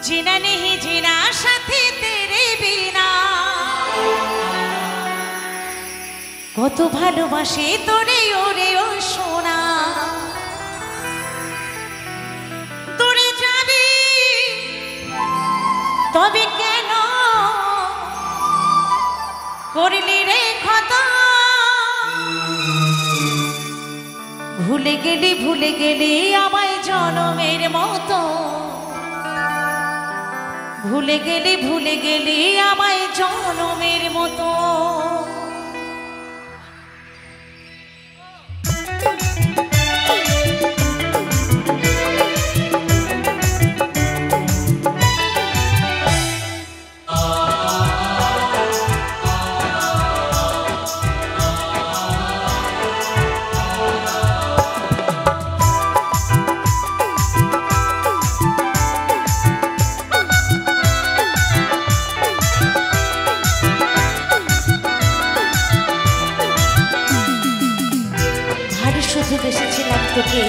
जीना नहीं जीना साथी तेरे बिना কত ভালোবাসি তোরে ওরে ও সোনা তোরে যাবি তবে কেন করলি রে ক্ষত ভুলে গেলি আমায় জনমের মতো ভুলে গেলি আমায় জনমের মতো এসেছিলাম তোকে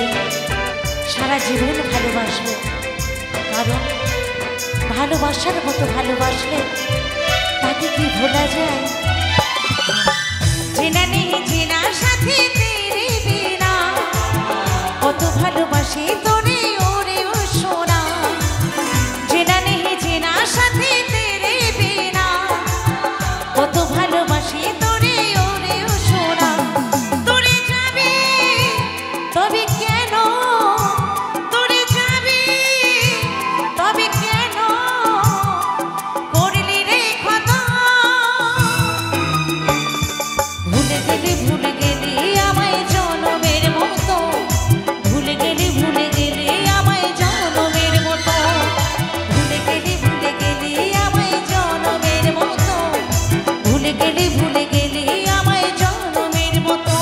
সারা জীবন ভালোবাসবো কারণ ভালোবাসার মতো ভালোবাসলে তাকে কি ভোলা যায় চেনা নেই চেনা সাথে তেরে বিনা কত ভালোবাসি তোরে ওরে ও সোনা চেনা নেই চেনা সাথে তেরে বিনা কত ভালোবাসি তোরে ওরে ও সোনা তবে কেন তোরে যাবি তবে কেন করলি রে ক্ষত ভুলে গেলি আমায় জনমের মতো ভুলে গেলি আমায় জনমের মতো ভুলে গেলি আমায় জনমের মতো ভুলে গেলি আমায় জনমের মতো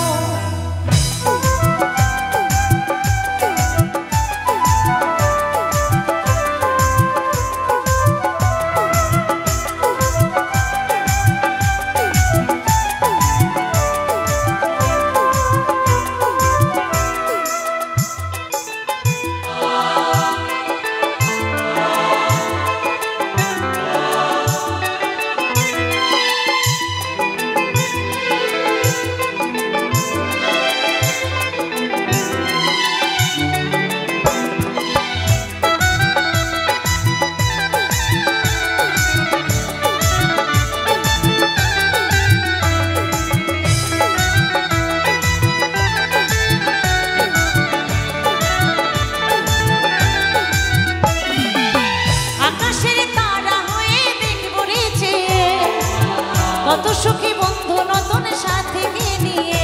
কত সুখী বন্ধু নতুন সাথীকে নিয়ে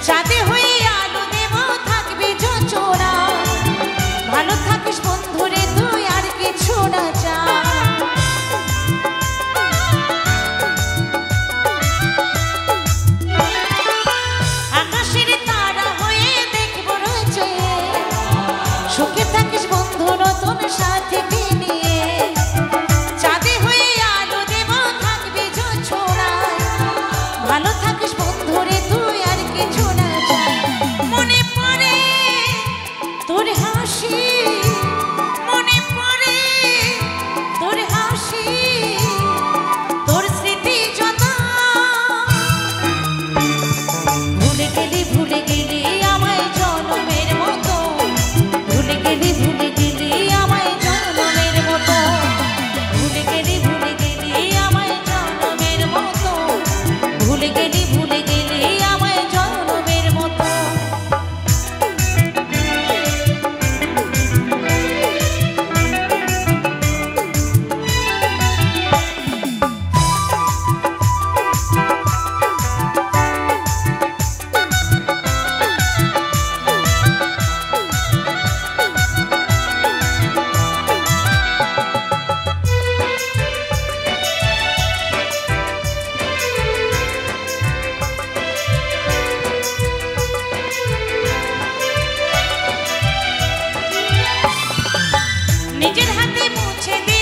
চাঁদে হয়ে আলো দেব থাকবি চোরা ভালো থাকিস বন্ধুরে তুই আর কিছু না চা আকাশের তারা হয়ে দেখব রয়েছে সুখে থাকিস বন্ধু নতুন সাথীকে নিয়ে ভালো থাকিস বন্ধুরে তুই আর কিছু না চাই মনে পড়ে তোর হাসি মনে পড়ে তোর হাসি তোর স্মৃতি যত ভুলে গেলি আমায় জনমের মতো ভুলে গেলি আমায় জনমের মতো ভুলে গেলি আমায় জনমের মতো ভুলে গেলি আমায় জনমের মতো নিজের হাতে মুছে